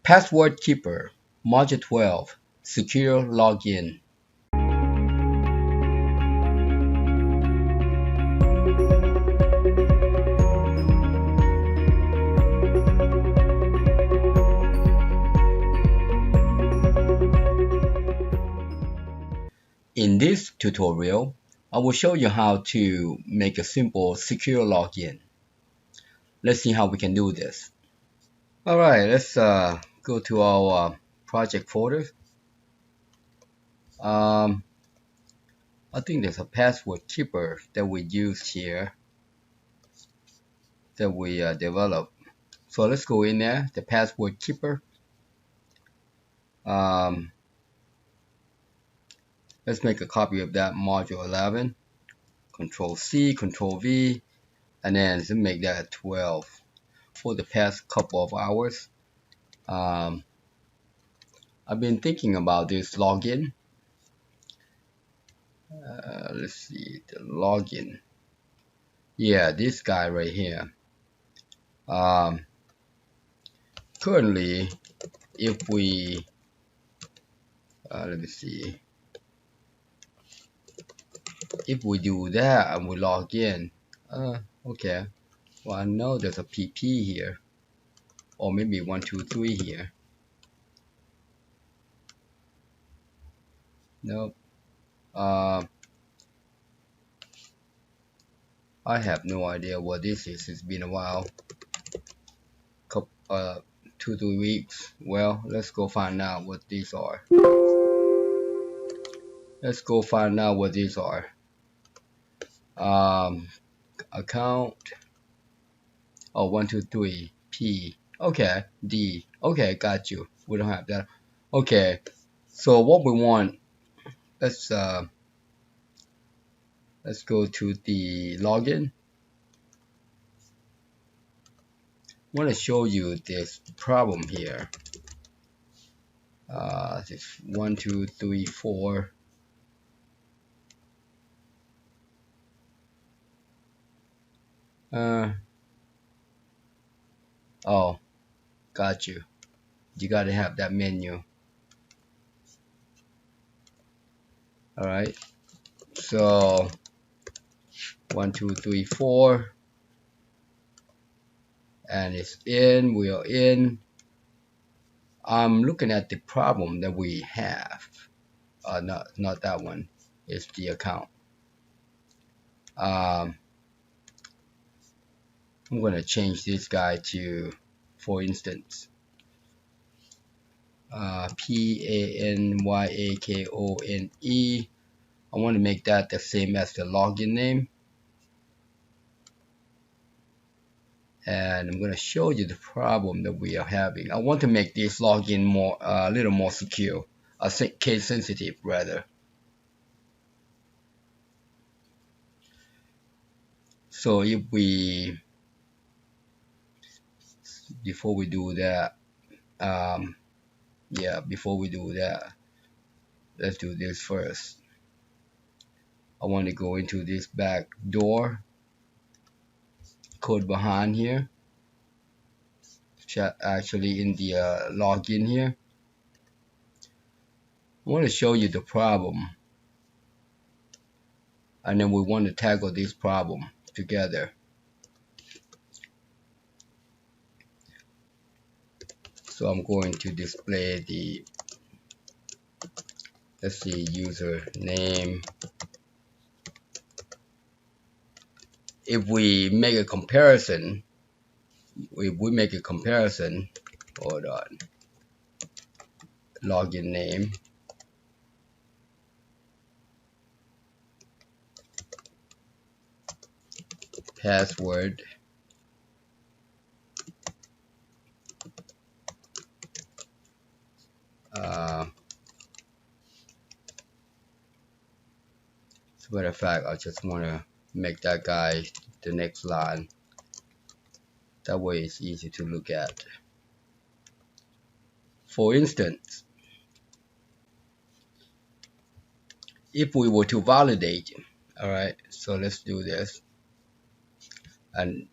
Password Keeper, Module 12, Secure Login. In this tutorial, I will show you how to make a simple secure login. Let's see how we can do this. Alright, let's go to our project folder. I think there's a password keeper that we use here that we developed. So let's go in there, the password keeper. Let's make a copy of that module 11. Control C, Control V, and then let's make that 12. For the past couple of hours, I've been thinking about this login. Let's see, the login. Yeah, this guy right here. Currently, if we let me see, if we do that and we log in, okay, well, I know there's a PP here, or maybe 1 2 3 here. Nope. I have no idea what this is. It's been a while, couple 2 3 weeks. Well, let's go find out what these are. Let's go find out what these are. Account, oh, 1 2 3 P, okay, D, okay, got you. We don't have that. Okay, so what we want, let's go to the login. I want to show you this problem here. This 1 2 3 4. Oh, got you. You gotta have that menu. Alright, so 1 2 3 4, and it's in. We are in. I'm looking at the problem that we have. Not that one. It's the account. I'm gonna change this guy to, for instance, PANYAKONE. I want to make that the same as the login name. And I'm going to show you the problem that we are having. I want to make this login more, a little more secure, case sensitive rather. So if we, before we do that, before we do that, let's do this first. I want to go into this back door code behind here, actually in the login here. I want to show you the problem, and then we want to tackle this problem together. So I'm going to display the, let's see, user name. If we make a comparison, hold on, login name, password, as a matter of fact, I just want to make that guy the next line. That way it's easy to look at. For instance, if we were to validate, alright, so let's do this. And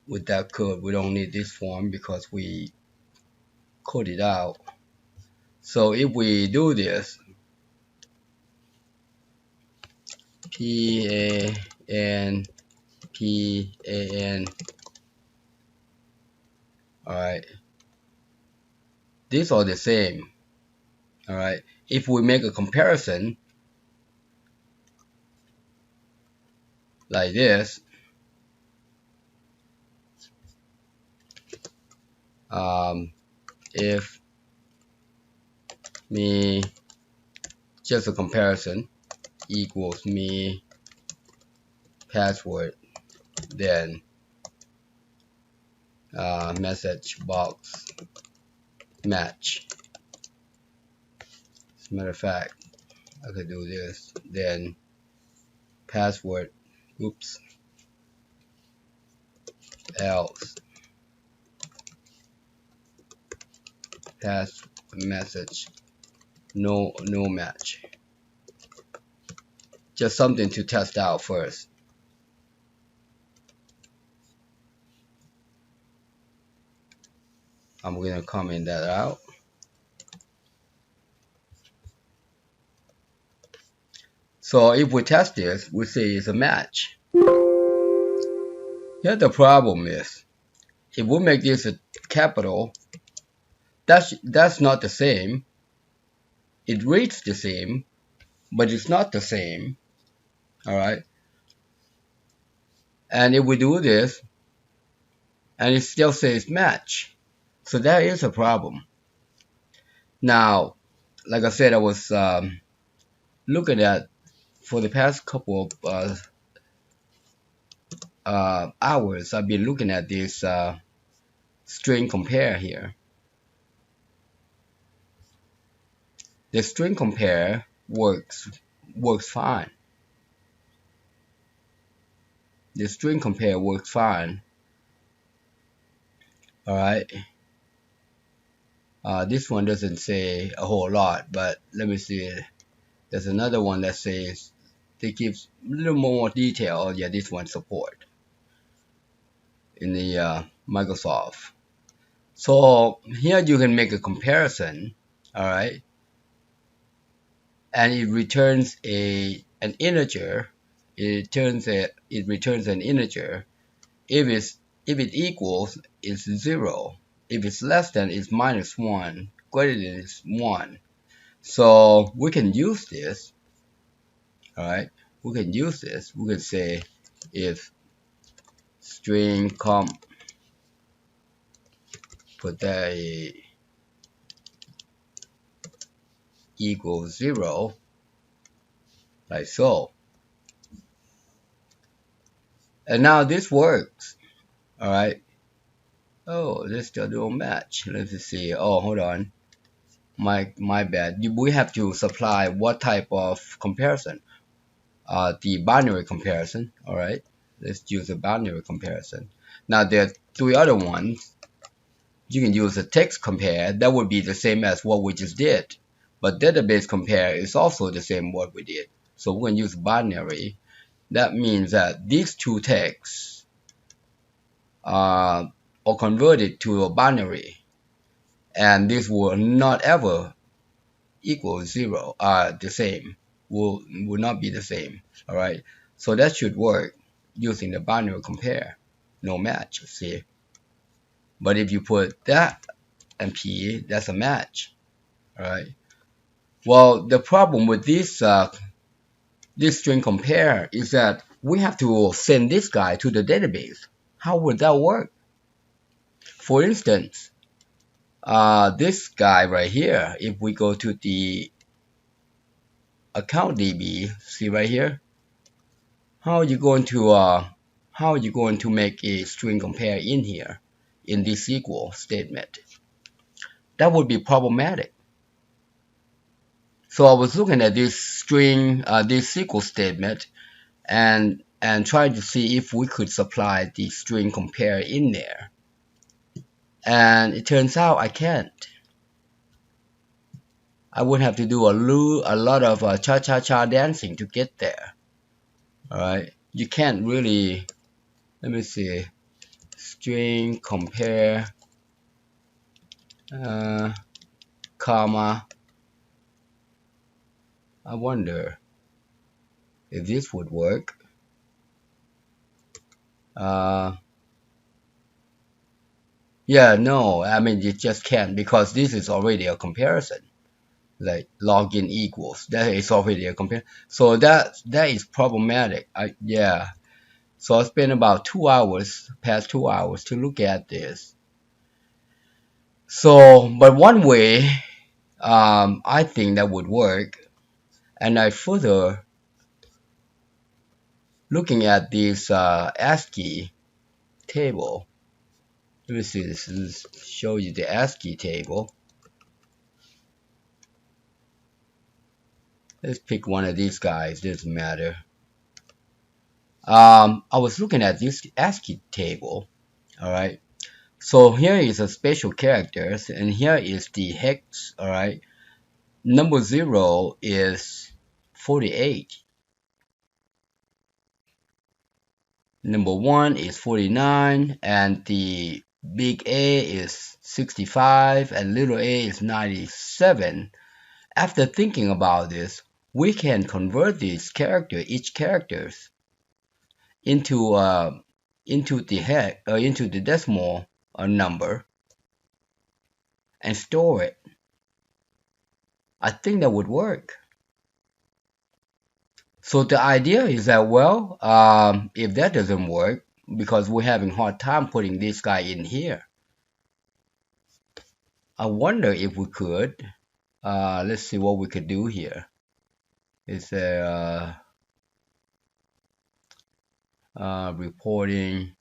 with that code, we don't need this form because we code it out. So if we do this, PAN, PAN, alright, these are the same. Alright, if we make a comparison like this, if me, just a comparison, equals me password, then message box match. As a matter of fact, I could do this, then password, oops, else pass message, no match. Just something to test out first. I'm gonna comment that out. So if we test this, we see it's a match. Here the problem is, if we make this a capital, that's not the same. It reads the same, but it's not the same. Alright. And if we do this, and it still says match, so that is a problem. Now, like I said, I was looking at, for the past couple of hours, I've been looking at this string compare here. The string compare works fine. The string compare works fine. Alright. This one doesn't say a whole lot, but let me see. There's another one that says, they gives a little more detail. Oh, yeah, this one support in the Microsoft. So here you can make a comparison, alright, and it returns an integer. It returns an integer. If it equals, it's 0. If it's less than, it's -1. Greater than is 1. So we can use this. Alright, we can use this. We can say if string comp, put that equals 0, like so. And now this works. Alright. Oh, this still don't match. Let's see. Oh, hold on. My bad. We have to supply what type of comparison? The binary comparison. Alright. Let's use a binary comparison. Now there are 3 other ones. You can use a text compare. That would be the same as what we just did. But database compare is also the same what we did. So we're going to use binary. That means that these 2 texts are converted to a binary. And this will not ever equal 0, the same. Will not be the same. Alright. So that should work using the binary compare. No match, see. But if you put that and P, that's a match. Alright. Well, the problem with this string compare is that we have to send this guy to the database. How would that work? For instance, this guy right here, if we go to the account DB, see right here, how are you going to make a string compare in here in this SQL statement? That would be problematic. So I was looking at this string, this SQL statement, and trying to see if we could supply the string compare in there. And it turns out I can't. I would have to do a lot of cha-cha-cha dancing to get there. Alright, you can't really, let me see, string compare comma. I wonder if this would work. Yeah, no, I mean, you just can't because this is already a comparison. Like login equals, that is already a compare. So that is problematic. Yeah. So I spent about 2 hours, past 2 hours, to look at this. So, but one way, I think that would work, and I further looking at this ASCII table. Let me see. This is show you the ASCII table. Let's pick one of these guys. Doesn't matter. I was looking at this ASCII table. All right. So here is a special characters, and here is the hex. All right. Number 0 is 48. Number 1 is 49, and the big A is 65, and little a is 97. After thinking about this, we can convert each characters into into the decimal number and store it. I think that would work. So the idea is that, well, if that doesn't work, because we're having a hard time putting this guy in here, I wonder if we could, let's see what we could do here. It's a reporting.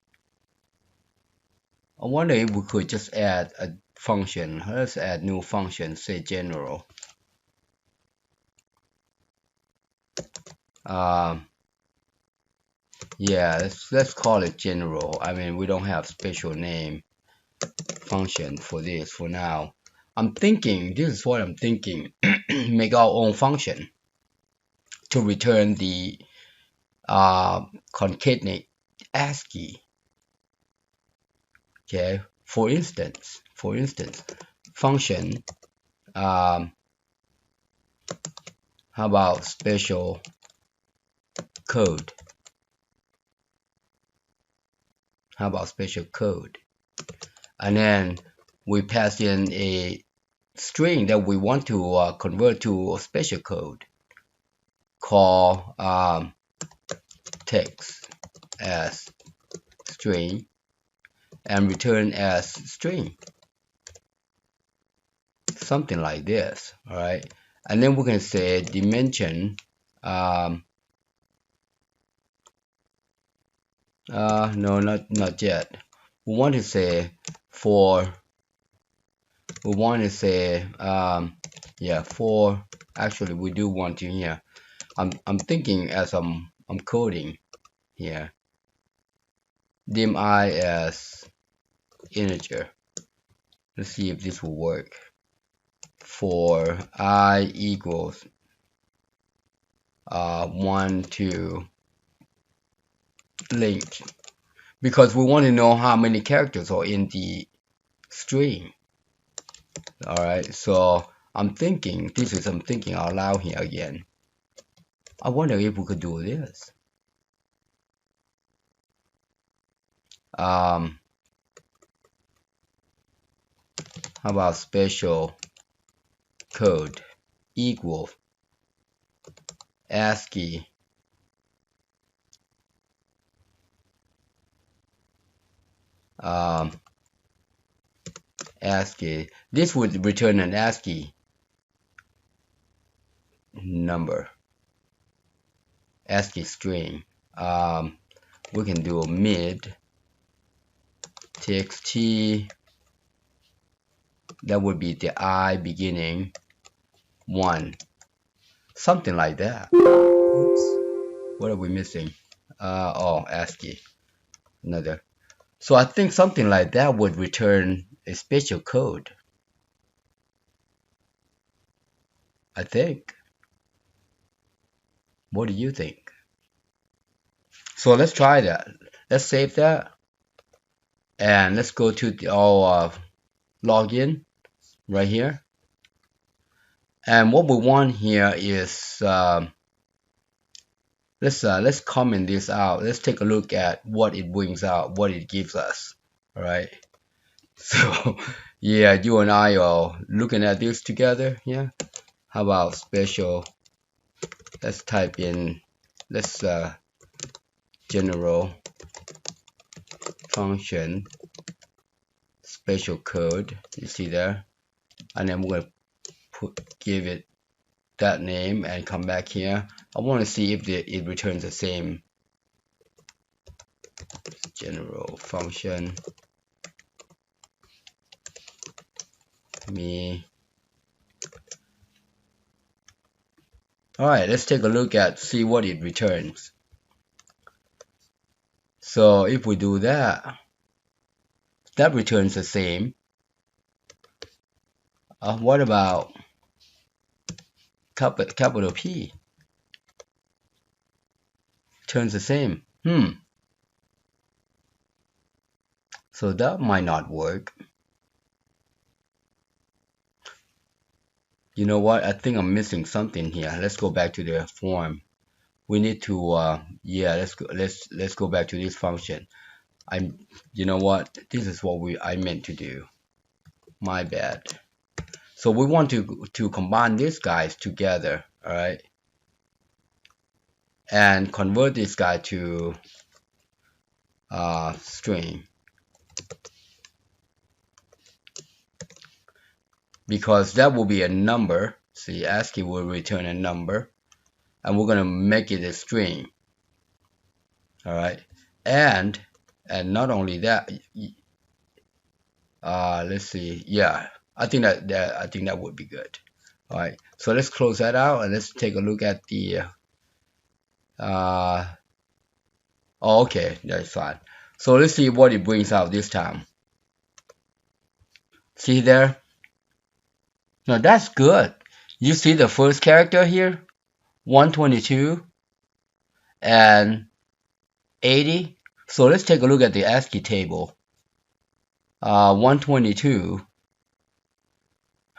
I wonder if we could just add a function. Let's add new function, say general. Yeah, let's call it general. I mean, we don't have special name function for this for now. I'm thinking, this is what I'm thinking, make our own function to return the concatenate ASCII. Okay, for instance, function, how about special code? How about special code? And then we pass in a string that we want to convert to a special code, call text as string and return as string, something like this. All right, and then we can say dimension no, not yet. We want to say yeah, for, actually we do want to here. I'm thinking as I'm coding here, dim I as integer. Let's see if this will work. For I equals 1 to link, because we want to know how many characters are in the string. All right, so I'm thinking out loud here again. I wonder if we could do this. How about special code equal ASCII ASCII. This would return an ASCII number, ASCII string. We can do a mid txt. That would be the I beginning 1, something like that. Oops. What are we missing? Oh, ASCII, another. So I think something like that would return a special code. I think. What do you think? So let's try that. Let's save that, and let's go to our login. right here. And what we want here is let's comment this out. Let's take a look at what it brings out, what it gives us. All right. So yeah, you and I are looking at this together. Yeah. How about special? Let's type in, let's general function special code. You see there, and then we're gonna give it that name and come back here. I want to see if it returns the same. General function me. Alright, let's take a look at see what it returns. So if we do that, that returns the same. What about capital P? Turns the same. So that might not work. You know what? I think I'm missing something here. Let's go back to the form. We need to yeah, let's go back to this function. You know what? This is what I meant to do. My bad. So we want to combine these guys together, all right? And convert this guy to string. Because that will be a number. See, ASCII will return a number, and we're gonna make it a string. All right, and not only that, let's see. Yeah, I think that would be good. All right, so let's close that out and let's take a look at the. Oh, okay, that's fine. So let's see what it brings out this time. See there? Now that's good. You see the first character here, 122 and 80. So let's take a look at the ASCII table. 122.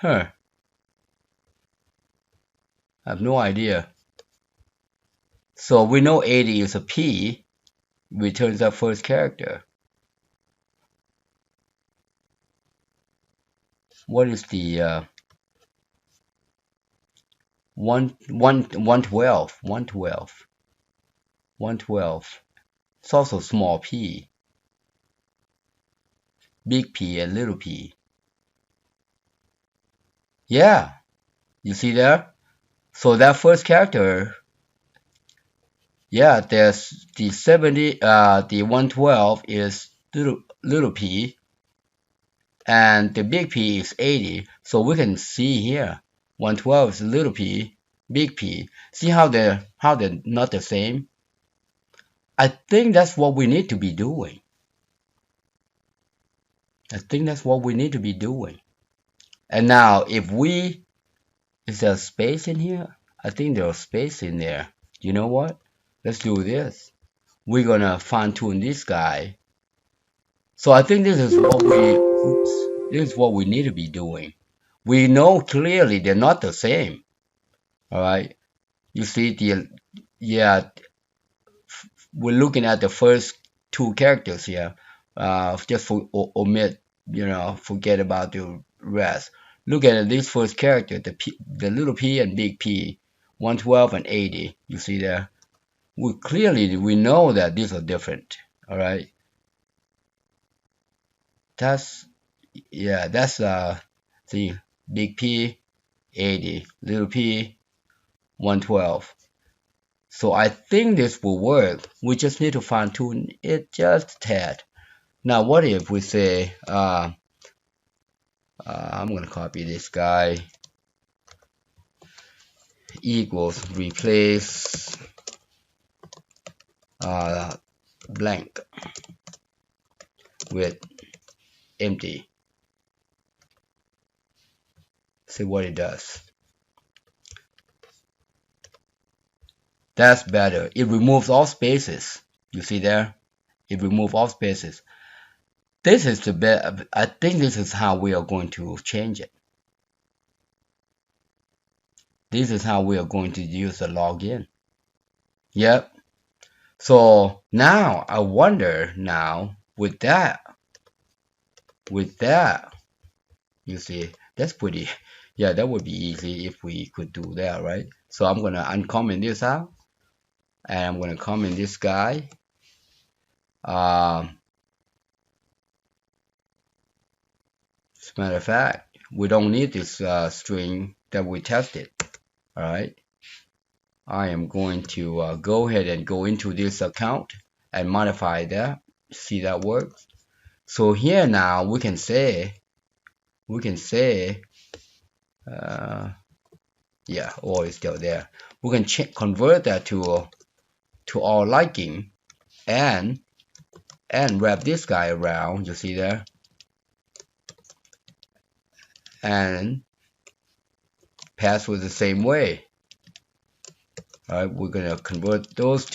I have no idea. So we know 80 is a P, returns that first character. What is the 112? 112. It's also small p, big P, and little p. Yeah, you see there? So that first character, yeah, there's the 70, the 112 is little p, and the big P is 80. So we can see here, 112 is little p, big P. See how they're not the same? I think that's what we need to be doing. And now if is there space in here? I think there's space in there. You know what? Let's do this. We're gonna fine tune this guy. So I think this is what we need to be doing. We know clearly they're not the same. All right. You see we're looking at the first two characters here. Just omit, forget about the rest. Look at this first character, the little p and big P, 112 and 80. You see there? We know that these are different. All right. That's the big P, 80, little p, 112. So I think this will work. We just need to fine tune it just a tad. Now what if we say I'm going to copy this guy, equals replace blank with empty. See what it does. That's better. It removes all spaces. You see there? It removes all spaces. This is the best. I think this is how we are going to change it. This is how we are going to use the login. Yep. So now I wonder now with that, you see, that's pretty, yeah, that would be easy if we could do that, right? So I'm gonna uncomment this out, and I'm gonna comment this guy. As a matter of fact, we don't need this string that we tested. All right. I am going to go ahead and go into this account and modify that. See that works. So here now we can say, yeah, all is still there. We can convert that to our liking and wrap this guy around. You see there, and password the same way. All right, we're gonna convert those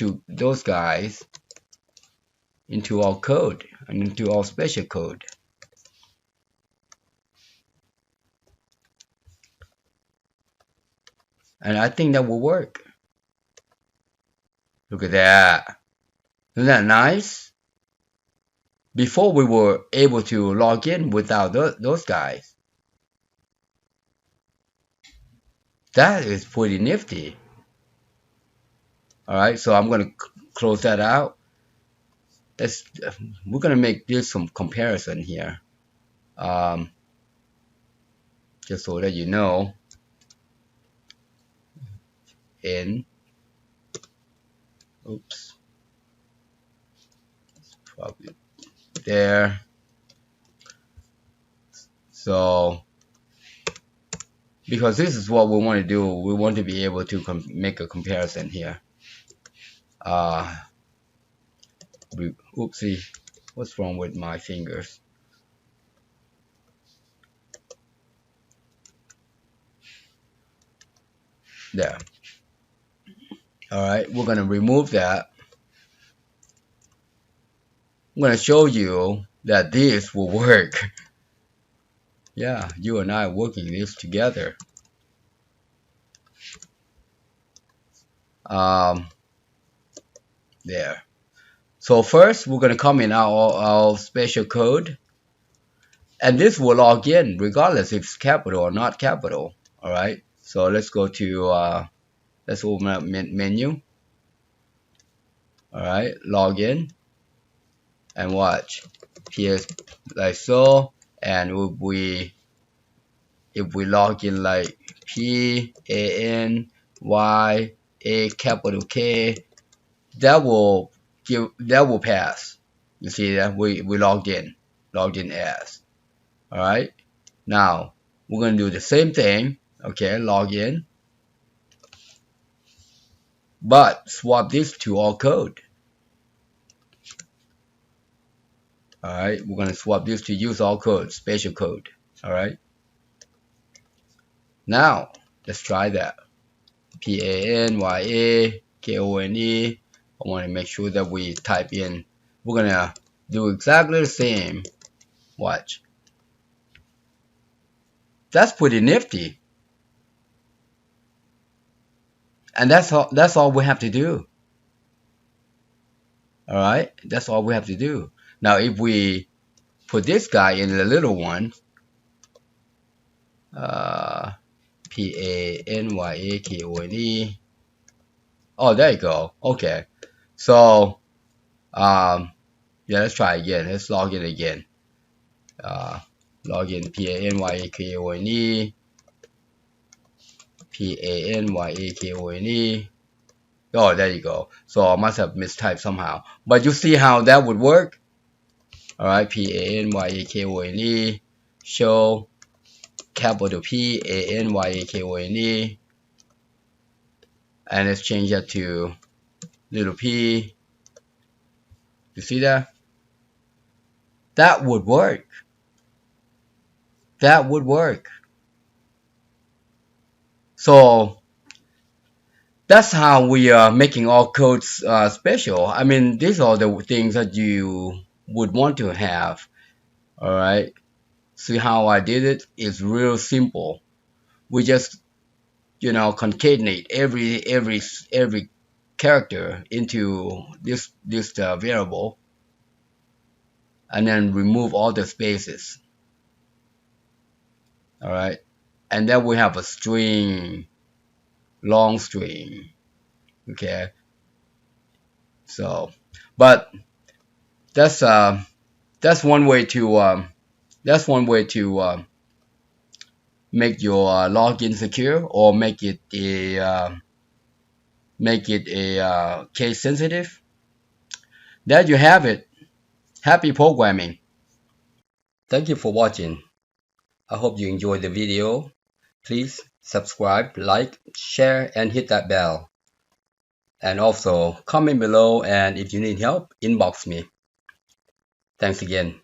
guys into our code and into our special code. And I think that will work. Look at that. Isn't that nice? Before we were able to log in without those guys. That is pretty nifty. All right, so I'm going to close that out. We're going to make this some comparison here. Just so that you know. Oops. Probably there. So, because this is what we want to do, we want to be able to make a comparison here. Oopsie, what's wrong with my fingers? There. Alright, we're going to remove that. I'm going to show you that this will work. Yeah, you and I are working this together. There. So first, we're going to comment our special code. And this will log in regardless if it's capital or not capital. Alright, so let's go to, let's open up menu. Alright, log in. And watch. Here's like so. And if we log in like PANYA capital K, that will pass. You see that we logged in as. All right. Now we're gonna do the same thing. Okay, log in, but swap this to our code. All right, we're gonna swap this to use all code, special code. All right. Now let's try that. PANYA KONE. I want to make sure that we type in. We're gonna do exactly the same. Watch. That's pretty nifty. And that's all we have to do. All right, that's all we have to do. Now, if we put this guy in the little one, PANYA KONE. Oh, there you go. Okay. So, yeah, let's try again. Let's log in again. Log in PANYA KONE. PANYA KONE. Oh, there you go. So I must have mistyped somehow. But you see how that would work? Alright, PANYA KONE. Show capital PANYA KONE. And let's change that to little p. You see that? That would work. That would work. So that's how we are making all codes special. I mean, these are the things that you would want to have. All right. See how I did it? It's real simple. We just concatenate every character into this variable, and then remove all the spaces. All right, and then we have a string, long string. Okay, so but that's one way to make your login secure, or make it a case sensitive. There you have it. Happy programming. Thank you for watching. I hope you enjoyed the video. Please subscribe, like, share, and hit that bell. And also comment below, and if you need help, inbox me. Thanks again.